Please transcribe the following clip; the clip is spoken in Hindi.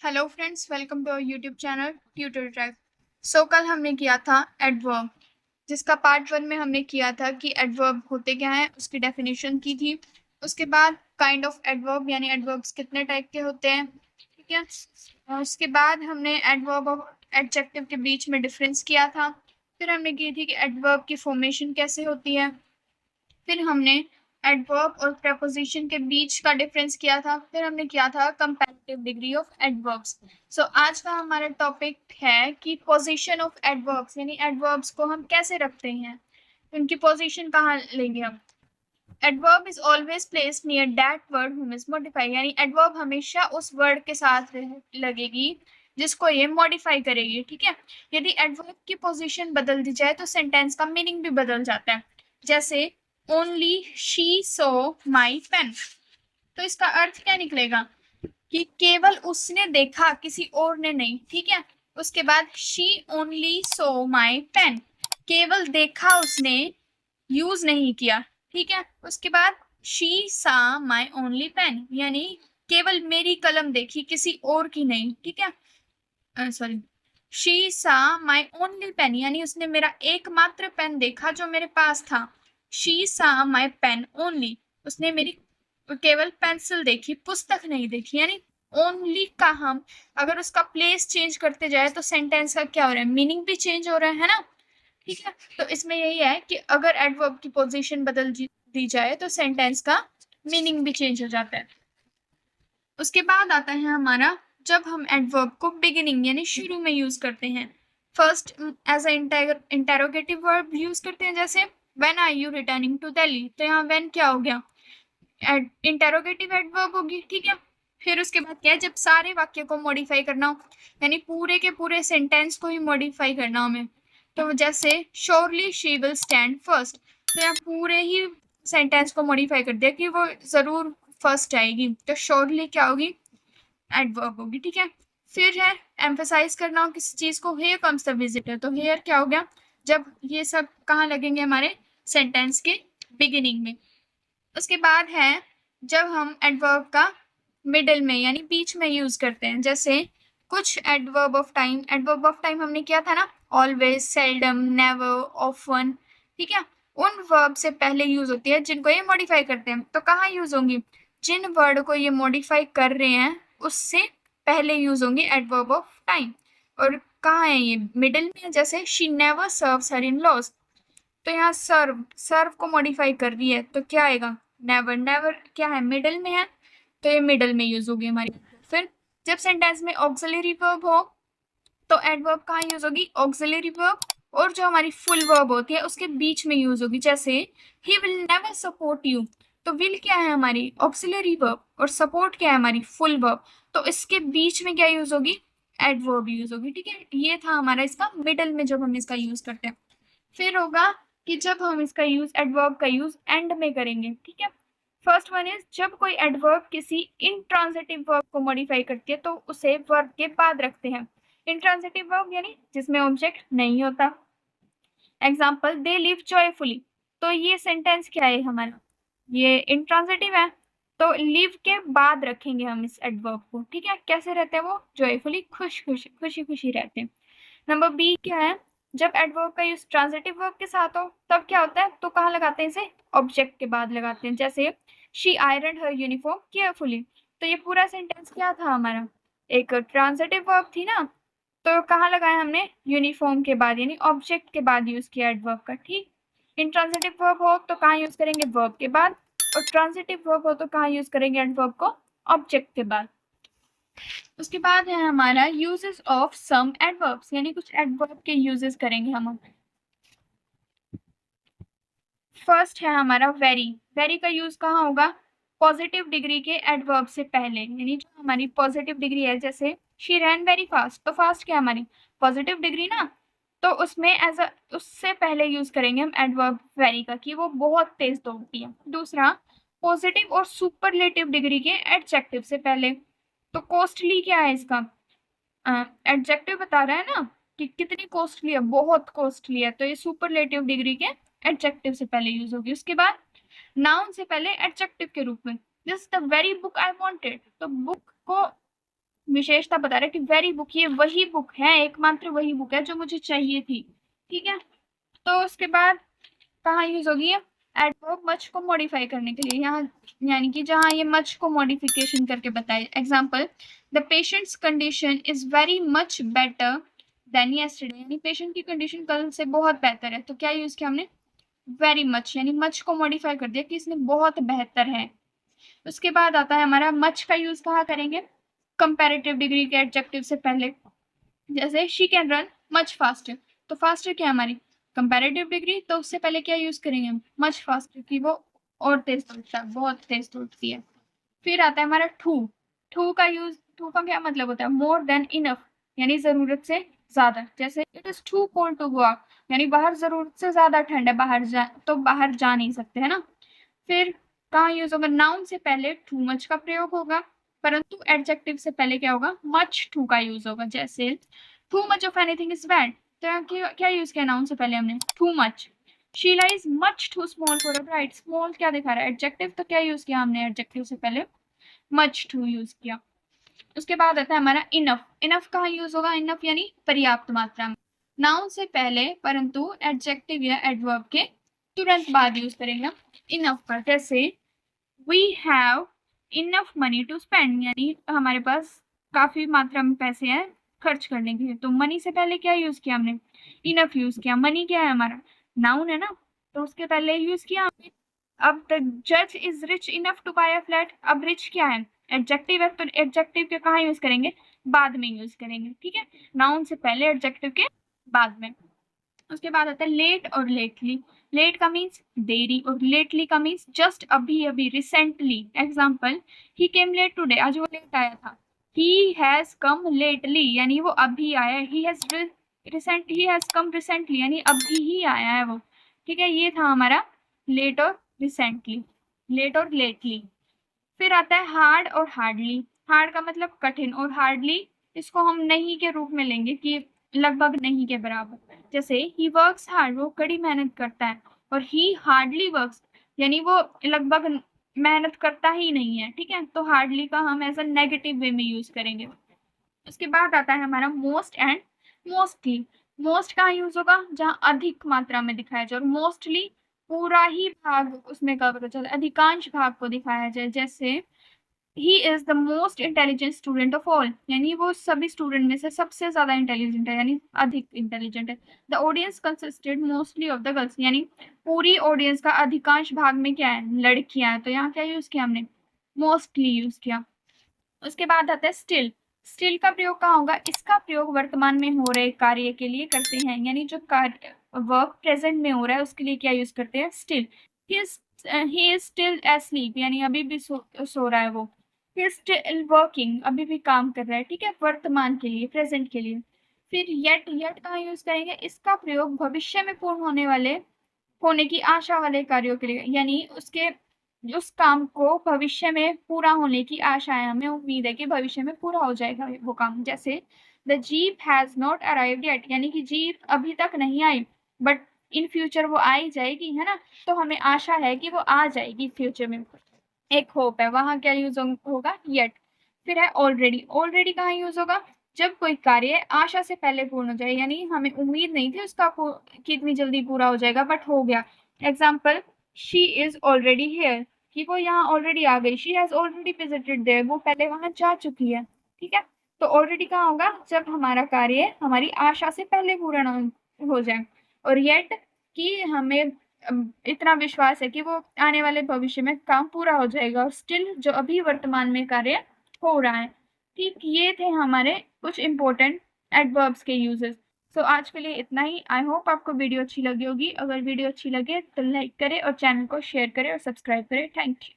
Hello friends, welcome to our YouTube channel tutor track. कल हमने किया था एडवर्ब, जिसका पार्ट 1 में हमने किया था कि एडवर्ब होते क्या हैं, उसकी डेफिनेशन की थी। उसके बाद काइंड ऑफ एडवर्ब यानी एडवर्ब्स कितने टाइप के होते हैं, ठीक है। और उसके बाद हमने एडवर्ब और एडजेक्टिव के बीच में डिफरेंस किया था। फिर हमने की थी कि एडवर्ब की फॉर्मेशन कैसे होती है। फिर हमने एडवर्ब और प्रेपोजिशन के बीच का डिफरेंस किया था। फिर हमने किया था कंपैरेटिव डिग्री ऑफ एडवर्ब्स। आज का हमारा टॉपिक है कि पोजीशन ऑफ एडवर्ब्स यानी एडवर्ब्स को हम कैसे रखते हैं, उनकी पोजीशन कहाँ लेंगे हम। Adverb is always placed near that word हुम इज मॉडिफाई, यानी एडवर्ब हमेशा उस वर्ड के साथ लगेगी जिसको ये मॉडिफाई करेगी, ठीक है। यदि एडवर्ब की पोजीशन बदल दी जाए तो सेंटेंस का मीनिंग भी बदल जाता है। जैसे only she saw my pen, तो इसका अर्थ क्या निकलेगा कि केवल उसने देखा, किसी और ने नहीं, ठीक है। उसके बाद she only saw my pen, केवल देखा उसने, यूज नहीं किया, ठीक है। उसके बाद शी सा माई ओनली पेन, यानी केवल मेरी कलम देखी, किसी और की नहीं, ठीक है। सॉरी, शी सा माई ओनली पेन, यानी उसने मेरा एकमात्र पेन देखा जो मेरे पास था। शी सा माई पेन ओनली, उसने मेरी केवल पेंसिल देखी, पुस्तक नहीं देखी। यानी ओनली का हम अगर उसका प्लेस चेंज करते जाए तो सेंटेंस का क्या हो रहा है, मीनिंग भी चेंज हो रहा है ना, ठीक है। तो इसमें यही है कि अगर एडवर्ब की पोजीशन बदल दी जाए तो सेंटेंस का मीनिंग भी चेंज हो जाता है। उसके बाद आता है हमारा जब हम एडवर्ब को बिगिनिंग यानी शुरू में यूज करते हैं। First as a interrogative verb use करते हैं, जैसे when are you returning to Delhi, तो यहाँ व्हेन क्या हो गया, इंटेरोगेटिव एडवर्ब होगी, ठीक है। फिर उसके बाद क्या है, जब सारे वाक्य को मॉडिफाई करना हो, यानी पूरे के पूरे सेंटेंस को ही मॉडिफाई करना हो हमें, तो जैसे surely she will stand first, तो यहाँ पूरे ही सेंटेंस को मॉडिफाई कर दिया कि वो जरूर फर्स्ट आएगी, तो श्योरली क्या होगी, एडवर्ब होगी, ठीक है। फिर है एम्फेसाइज करना हो किसी चीज को, हेयर कम्स द विजिटर, तो हेयर क्या हो गया, जब ये सब कहाँ लगेंगे, हमारे सेंटेंस के बिगिनिंग में। उसके बाद है जब हम एडवर्ब का मिडिल में यानी बीच में यूज करते हैं, जैसे कुछ एडवर्ब ऑफ टाइम हमने किया था ना, ऑलवेज, सेल्डम, नेवर, ऑफन, ठीक है। उन वर्ब से पहले यूज होती है जिनको ये मॉडिफाई करते हैं, तो कहाँ यूज होंगी, जिन वर्ड को ये मॉडिफाई कर रहे हैं उससे पहले यूज होंगी एडवर्ब ऑफ टाइम। और कहाँ है ये, मिडिल में, जैसे she never serves her in laws, तो यहाँ सर्व को मॉडिफाई कर रही है तो क्या आएगा, नेवर। नेवर क्या है, मिडिल में है, तो ये मिडिल में यूज होगी हमारी। फिर जब सेंटेंस में ऑक्सिलरी वर्ब हो तो एडवर्ब कहाँ यूज होगी, ऑक्सिलरी वर्ब, और जो हमारी फुल वर्ब होती है उसके बीच में यूज होगी, जैसे he will never support you, तो विल क्या है हमारी ऑक्सिलरी वर्ब और सपोर्ट क्या है हमारी फुल वर्ब, तो इसके बीच में क्या यूज होगी, एडवर्ब यूज होगी, ठीक है। ये था हमारा इसका मिडल में जब हम इसका यूज करते हैं। फिर होगा कि जब हम इसका यूज एडवर्ब का यूज एंड में करेंगे, ठीक है। फर्स्ट वन इज जब कोई एडवर्ब किसी इंट्रांजिटिव वर्ब को मॉडिफाई करती है तो उसे वर्ब के बाद रखते हैं। इंट्रांजिटिव वर्ब यानी जिसमें ऑब्जेक्ट नहीं होता। एग्जाम्पल, दे लिव जॉयफुली, तो ये सेंटेंस क्या है हमारा, ये इंट्रांजिटिव है, तो लिव के बाद रखेंगे हम इस एडवर्ब को, ठीक है। कैसे रहते हैं वो, जॉयफुली, खुशी खुशी रहते हैं। नंबर बी क्या है, जब एडवर्ब का यूज ट्रांजिटिव वर्ब के साथ हो तब क्या होता है, तो कहाँ लगाते हैं इसे, ऑब्जेक्ट के बाद लगाते हैं, जैसे she iron her uniform carefully, तो ये पूरा सेंटेंस क्या था हमारा, एक ट्रांजिटिव वर्ब थी ना, तो कहाँ लगाया हमने, यूनिफॉर्म के बाद यानी ऑब्जेक्ट के बाद यूज किया एडवर्ब का, ठीक। इंट्रांजिटिव वर्ब हो तो कहाँ यूज करेंगे, वर्ब के बाद, और ट्रांजिटिव वर्ब हो तो कहाँ यूज करेंगे एडवर्ब को, ऑब्जेक्ट के बाद। उसके बाद है हमारा यूजेस ऑफ सम एडवर्ब्स, यानी कुछ एडवर्ब के यूजेस करेंगे हम। फर्स्ट है हमारा वेरी। वेरी का यूज कहाँ होगा, पॉजिटिव डिग्री के एडवर्ब से पहले, यानी जो हमारी पॉजिटिव डिग्री है, जैसे शी रैन वेरी फास्ट, तो फास्ट क्या हमारी पॉजिटिव डिग्री ना, तो उसमें एज अ उससे पहले यूज करेंगे हम एडवर्ब वेरी का कि वो बहुत तेज दौड़ती है। दूसरा, पॉजिटिव और सुपरलेटिव डिग्री के एडजेक्टिव से पहले, तो कॉस्टली क्या है इसका, एडजेक्टिव बता रहा है ना कि कितनी कॉस्टली है, बहुत कॉस्टली है, तो ये सुपरलेटिव डिग्री के एडजेक्टिव से पहले यूज होगी। उसके बाद नाउन से पहले एडजेक्टिव के रूप में, this the very book I wanted, तो बुक को विशेषता बता रहा है कि वेरी बुक, ये वही बुक है, एकमात्र वही बुक है जो मुझे चाहिए थी। ठीक है, तो उसके बाद कहाँ यूज होगी एडवर्ब मच को मॉडिफाई करने के लिए, यहाँ यानी कि जहाँ ये मच को मॉडिफिकेशन करके बताए। Example, the patients condition is very much better than yesterday, यानी पेशेंट की कंडीशन कल से बहुत बेहतर है। तो क्या यूज किया हमने, वेरी मच, यानी मच को मॉडिफाई कर दिया कि इसने बहुत बेहतर है। उसके बाद आता है हमारा मच का यूज कहाँ करेंगे, कंपैरेटिव डिग्री के एडजेक्टिव से पहले। जैसे she can run much faster, तो फास्टर क्या है हमारी कंपैरेटिव डिग्री, तो उससे पहले क्या यूज करेंगे हम, मच फास्टर, की वो और तेज दौड़ता है, बहुत तेज दौड़ती है। फिर आता है हमारा टू, टू का यूज, टू का क्या मतलब होता है, मोर देन इनफ, यानी जरूरत से ज्यादा। जैसे it is too cold to go out, यानी बाहर जरूरत से ज्यादा ठंड है, बाहर जा नहीं सकते, है ना। फिर कहाँ यूज होगा, नाउन से पहले टू मच का प्रयोग होगा, परंतु एडजेक्टिव से पहले क्या होगा, मच टू का यूज होगा। जैसे too much of anything is bad, तो यहाँ क्या यूज किया नाउन से पहले हमने, too much. Sheela is much too small for a bride, small क्या दिखा रहा है एडजेक्टिव, तो क्या यूज किया हमने एडजेक्टिव से पहले मच टू यूज किया। उसके बाद आता है हमारा इनफ, इनफ कहाँ यूज होगा, इनफ यानी पर्याप्त मात्रा में, नाउन से पहले परंतु एडजेक्टिव या एडवर्ब के तुरंत बाद यूज करेंगे इनफ पर। जैसे we have enough money to spend, यानी हमारे पास काफी मात्रा में पैसे हैं खर्च करने के लिए। तो मनी से पहले क्या यूज किया हमने, इनफ यूज किया। मनी क्या है हमारा, नाउन है ना, तो उसके पहले यूज किया हमने। अब द जज is rich enough to buy a flat, अब रिच क्या है एडजेक्टिव है, तो एडजेक्टिव के कहाँ यूज करेंगे, बाद में यूज करेंगे। ठीक है, नाउन से पहले एडजेक्टिव के बाद में। उसके बाद आता है लेट और लेटली, लेट का मीन्स देरी और लेटली का मीन्स जस्ट अभी अभी, रिसेंटली। एग्जाम्पल, ही केम लेट टुडे, आज वो लेट आया था। ही हैज कम लेटली, यानी वो अभी आया है। ही हैज कम रिसेंटली, यानी अभी ही आया है वो। ठीक है, ये था हमारा लेट और रिसेंटली, लेट और लेटली। फिर आता है हार्ड और हार्डली, हार्ड का मतलब कठिन और हार्डली इसको हम नहीं के रूप में लेंगे कि लगभग नहीं के बराबर। जैसे ही वर्क्स हार्ड, वो कड़ी मेहनत करता है, और ही हार्डली वर्क्स, यानी वो लगभग मेहनत करता ही नहीं है। ठीक है, तो हार्डली का हम ऐसा नेगेटिव वे में यूज करेंगे। उसके बाद आता है हमारा मोस्ट एंड मोस्टली, मोस्ट कहाँ यूज होगा, जहाँ अधिक मात्रा में दिखाया जाए, और मोस्टली पूरा ही भाग उसमें कवर हो जाता है, अधिकांश भाग को दिखाया जाए। जैसे he is the most intelligent student of all, यानी वो सभी स्टूडेंट में से सबसे ज्यादा इंटेलिजेंट है, यानी अधिक इंटेलिजेंट है। The audience consisted mostly of the girls, यानी पूरी ऑडियंस का अधिकांश भाग में क्या है, लड़कियां हैं। तो यहाँ क्या यूज किया हमने, मोस्टली यूज किया। उसके बाद आता है स्टिल, स्टिल का प्रयोग कहाँ होगा, इसका प्रयोग वर्तमान में हो रहे कार्य के लिए करते हैं, यानी जो कार्य वर्क प्रेजेंट में हो रहा है उसके लिए क्या यूज करते हैं, still. He is still asleep, यानी अभी भी सो रहा है वो। ही इज स्टिल वर्किंग, अभी भी काम कर रहा है। ठीक है, वर्तमान के लिए, प्रेजेंट के लिए। फिर येट, येट कहाँ यूज करेंगे, इसका प्रयोग भविष्य में पूर्ण होने की आशा वाले कार्यों के लिए, यानी उसके उस काम को भविष्य में पूरा होने की आशा है, हमें उम्मीद है कि भविष्य में पूरा हो जाएगा वो काम। जैसे the jeep has not arrived yet, यानी कि जीप अभी तक नहीं आई, बट इन फ्यूचर वो आ ही जाएगी, है ना। तो हमें आशा है कि वो आ जाएगी फ्यूचर में, एक होप है, वहां क्या यूज होगा, येट। फिर है ऑलरेडी, ऑलरेडी कहाँ यूज होगा, जब कोई कार्य आशा से पहले पूर्ण हो जाए, यानी हमें उम्मीद नहीं थी उसका कि इतनी जल्दी पूरा हो जाएगा, बट हो गया। Example, she is already here, कि वो यहाँ ऑलरेडी आ गई। She has already visited there, वो पहले वहां जा चुकी है। ठीक है, तो ऑलरेडी कहाँ होगा, जब हमारा कार्य हमारी आशा से पहले पूर्ण हो जाए। और येट कि हमें इतना विश्वास है कि वो आने वाले भविष्य में काम पूरा हो जाएगा। और स्टिल जो अभी वर्तमान में कार्य हो रहा है। ठीक, ये थे हमारे कुछ इंपॉर्टेंट एडवर्ब्स के यूजेस। सो आज के लिए इतना ही। आई होप आपको वीडियो अच्छी लगी होगी। अगर वीडियो अच्छी लगे तो लाइक करें और चैनल को शेयर करें और सब्सक्राइब करें। Thank you.